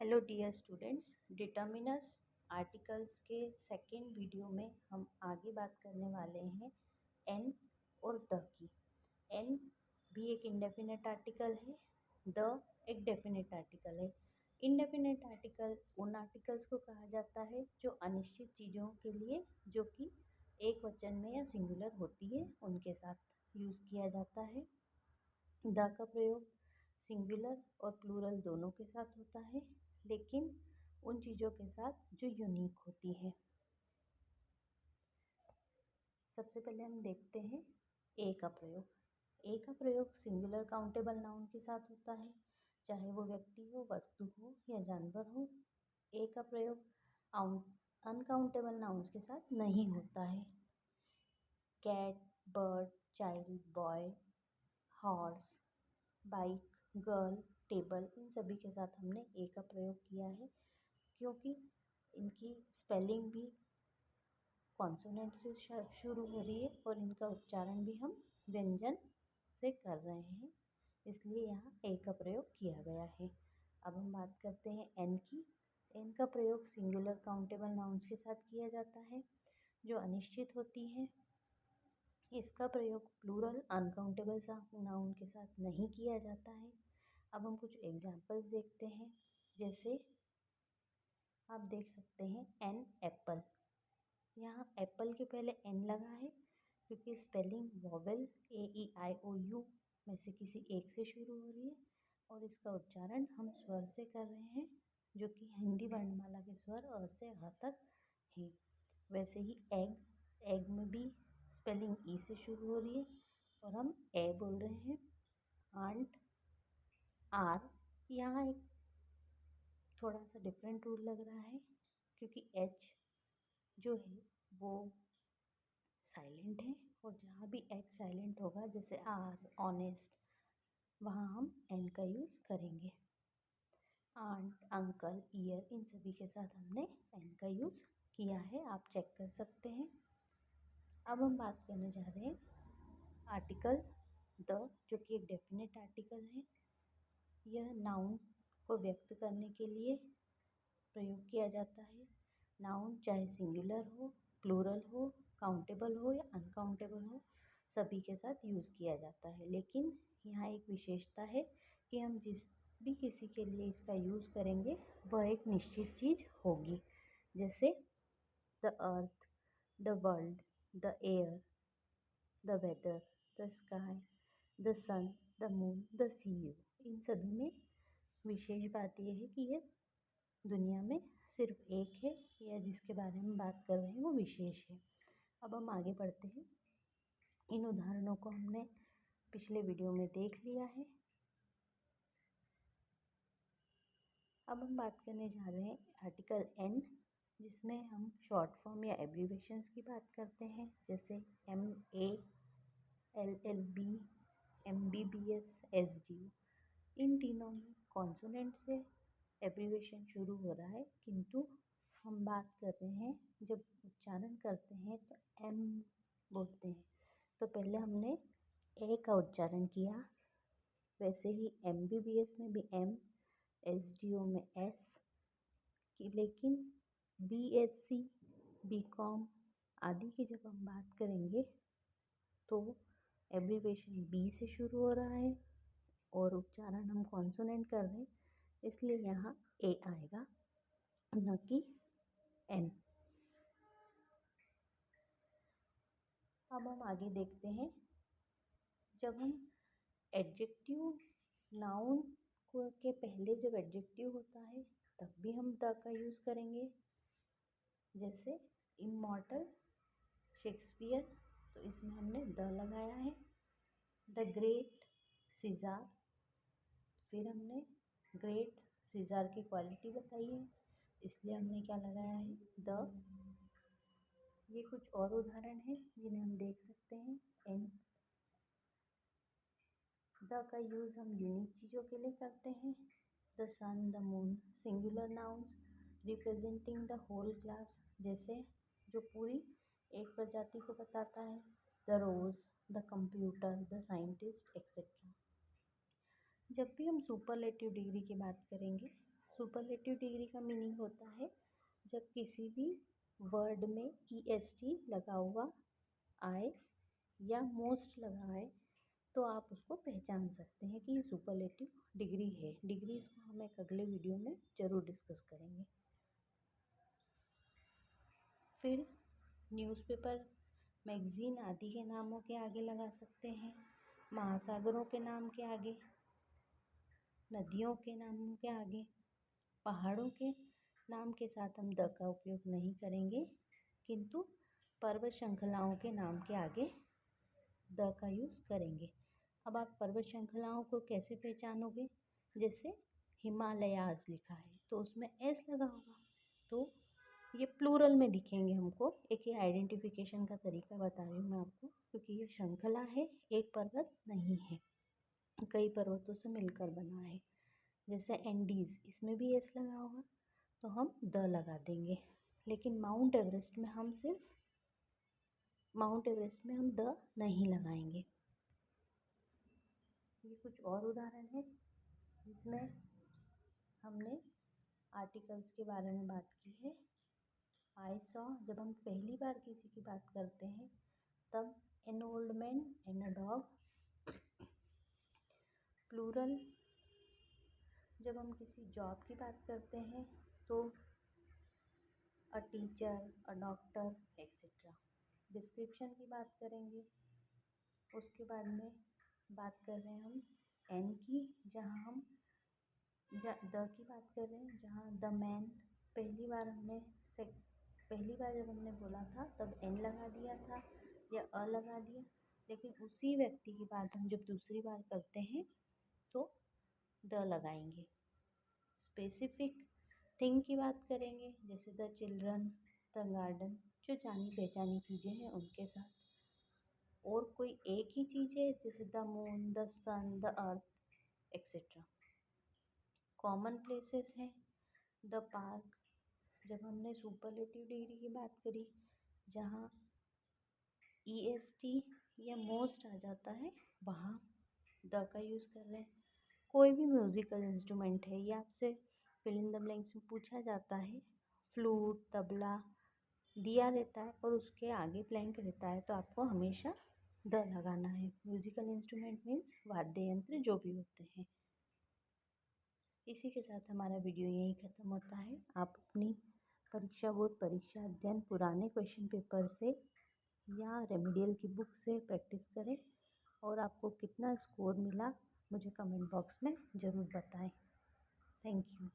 Hello dear students, डिटर्मिनस articles के second video में हम आगे बात करने वाले हैं एन और द की। एन भी एक इंडेफिनेट आर्टिकल है, द एक डेफिनेट आर्टिकल है। इंडेफिनेट आर्टिकल उन आर्टिकल्स को कहा जाता है जो अनिश्चित चीज़ों के लिए, जो कि एक वचन में या सिंगुलर होती है, उनके साथ यूज़ किया जाता है। द का प्रयोग सिंगुलर और प्लूरल दोनों के साथ होता है, लेकिन उन चीज़ों के साथ जो यूनिक होती है। सबसे पहले हम देखते हैं ए का प्रयोग। ए का प्रयोग सिंगुलर काउंटेबल नाउन के साथ होता है, चाहे वो व्यक्ति हो, वस्तु हो या जानवर हो। ए का प्रयोग अनकाउंटेबल नाउन्स के साथ नहीं होता है। Cat, bird, child, boy, horse, bike, girl, table, इन सभी के साथ हमने ए का प्रयोग किया है, क्योंकि इनकी स्पेलिंग भी कॉन्सोनेंट से शुरू हो रही है और इनका उच्चारण भी हम व्यंजन से कर रहे हैं, इसलिए यहाँ ए का प्रयोग किया गया है। अब हम बात करते हैं एन की। एन का प्रयोग सिंगुलर काउंटेबल नाउन्स के साथ किया जाता है जो अनिश्चित होती हैं। इसका प्रयोग प्लूरल अनकाउंटेबल नाउन के साथ नहीं किया जाता है। अब हम कुछ एग्जाम्पल्स देखते हैं। जैसे आप देख सकते हैं एन एप्पल। यहाँ एप्पल के पहले एन लगा है क्योंकि स्पेलिंग वॉवेल AEIOU में से किसी एक से शुरू हो रही है और इसका उच्चारण हम स्वर से कर रहे हैं, जो कि हिंदी वर्णमाला के स्वर अ से ह तक है। वैसे ही एग, एग में भी स्पेलिंग ई से शुरू हो रही है और हम ए बोल रहे हैं। आंट, आर, यहाँ एक थोड़ा सा डिफरेंट रूल लग रहा है क्योंकि एच जो है वो साइलेंट है और जहाँ भी एच साइलेंट होगा, जैसे आर, ऑनेस्ट, वहाँ हम एन का यूज़ करेंगे। आंट, अंकल, ईयर, इन सभी के साथ हमने एन का यूज़ किया है, आप चेक कर सकते हैं। अब हम बात करने जा रहे हैं आर्टिकल द, जो कि एक डेफिनेट आर्टिकल है। यह नाउन को व्यक्त करने के लिए प्रयोग किया जाता है। नाउन चाहे सिंगुलर हो, प्लूरल हो, काउंटेबल हो या अनकाउंटेबल हो, सभी के साथ यूज़ किया जाता है। लेकिन यहाँ एक विशेषता है कि हम जिस भी किसी के लिए इसका यूज़ करेंगे वह एक निश्चित चीज़ होगी। जैसे the earth, the world, the air, the weather, the sky, the sun, the moon, the sea you, इन सभी में विशेष बात यह है कि यह दुनिया में सिर्फ एक है, या जिसके बारे में बात कर रहे हैं वो विशेष है। अब हम आगे बढ़ते हैं। इन उदाहरणों को हमने पिछले वीडियो में देख लिया है। अब हम बात करने जा रहे हैं आर्टिकल एन, जिसमें हम शॉर्ट फॉर्म या एब्रीवेशंस की बात करते हैं। जैसे MA, LLB, MBBS, SDU, इन तीनों में कॉन्सोनेंट से एब्रीवेशन शुरू हो रहा है, किंतु हम बात कर रहे हैं जब उच्चारण करते हैं तो एम बोलते हैं, तो पहले हमने ए का उच्चारण किया। वैसे ही MBBS में भी एम, SDO में एस की, लेकिन BSc, BCom आदि की जब हम बात करेंगे तो एब्रीवेशन बी से शुरू हो रहा है और उच्चारण हम कॉन्सोनेंट कर रहे हैं, इसलिए यहाँ ए आएगा, न कि एन। अब हम आगे देखते हैं। जब हम एडजेक्टिव, नाउन को के पहले जब एडजेक्टिव होता है तब भी हम द का यूज़ करेंगे। जैसे इमॉर्टल, शेक्सपियर, तो इसमें हमने द लगाया है। द ग्रेट सीज़र, फिर हमने ग्रेट सीज़र की क्वालिटी बताई है, इसलिए हमने क्या लगाया है, द। ये कुछ और उदाहरण हैं जिन्हें हम देख सकते हैं। एन, द का यूज़ हम यूनिक चीज़ों के लिए करते हैं। The sun, the moon, singular nouns representing the whole class, जैसे जो पूरी एक प्रजाति को बताता है। The rose, the computer, the scientist, etcetera. जब भी हम सुपरलेटिव डिग्री की बात करेंगे, सुपरलेटिव डिग्री का मीनिंग होता है जब किसी भी वर्ड में EST लगा हुआ आए या मोस्ट लगा आए तो आप उसको पहचान सकते हैं कि ये सुपरलेटिव डिग्री है। डिग्रीज़ को हम एक अगले वीडियो में ज़रूर डिस्कस करेंगे। फिर न्यूज़पेपर, मैगज़ीन आदि के नामों के आगे लगा सकते हैं। महासागरों के नाम के आगे, नदियों के नामों के आगे, पहाड़ों के नाम के साथ हम द का उपयोग नहीं करेंगे, किंतु पर्वत श्रृंखलाओं के नाम के आगे द का यूज़ करेंगे। अब आप पर्वत श्रृंखलाओं को कैसे पहचानोगे? जैसे हिमालयाज़ लिखा है तो उसमें एस लगा होगा, तो ये प्लूरल में दिखेंगे हमको। एक ये आइडेंटिफिकेशन का तरीका बता रही हूँ मैं आपको, क्योंकि ये श्रृंखला है, एक पर्वत नहीं है, कई पर्वतों से मिलकर बना है। जैसे एंडीज़, इसमें भी एस लगा होगा तो हम द लगा देंगे। लेकिन माउंट एवरेस्ट में हम द नहीं लगाएंगे। ये कुछ और उदाहरण है जिसमें हमने आर्टिकल्स के बारे में बात की है। आई सॉ, जब हम पहली बार किसी की बात करते हैं तब an old man and a dog. Plural, जब हम किसी जॉब की बात करते हैं तो a teacher, a doctor, etcetera. Description की बात करेंगे, उसके बाद में बात कर रहे हैं हम एन की, जहाँ हम द की बात कर रहे हैं, जहाँ द मैन पहली बार जब हमने बोला था तब एन लगा दिया था या अ लगा दिया, लेकिन उसी व्यक्ति की बात हम जब दूसरी बार करते हैं तो द लगाएंगे। स्पेसिफिक थिंग की बात करेंगे, जैसे द चिल्ड्रन, द गार्डन, जो जानी पहचानी चीज़ें हैं उनके साथ। और कोई एक ही चीज़ है जैसे the moon, the sun, the earth, etcetera. Common places हैं, द पार्क, जब हमने सुपरलेटिव डिग्री की बात करी जहाँ EST या मोस्ट आ जाता है वहाँ द का यूज़ कर रहे हैं। कोई भी म्यूज़िकल इंस्ट्रूमेंट है, ये आपसे फिल इन द ब्लैंक्स में पूछा जाता है, फ्लूट, तबला दिया रहता है और उसके आगे ब्लैंक रहता है तो आपको हमेशा द लगाना है। म्यूज़िकल इंस्ट्रूमेंट मीन्स वाद्य यंत्र जो भी होते हैं। इसी के साथ हमारा वीडियो यहीं ख़त्म होता है। आप अपनी परीक्षा बोर्ड परीक्षा अध्ययन पुराने क्वेश्चन पेपर से या रेमेडियल की बुक से प्रैक्टिस करें और आपको कितना स्कोर मिला मुझे कमेंट बॉक्स में ज़रूर बताएं। Thank you.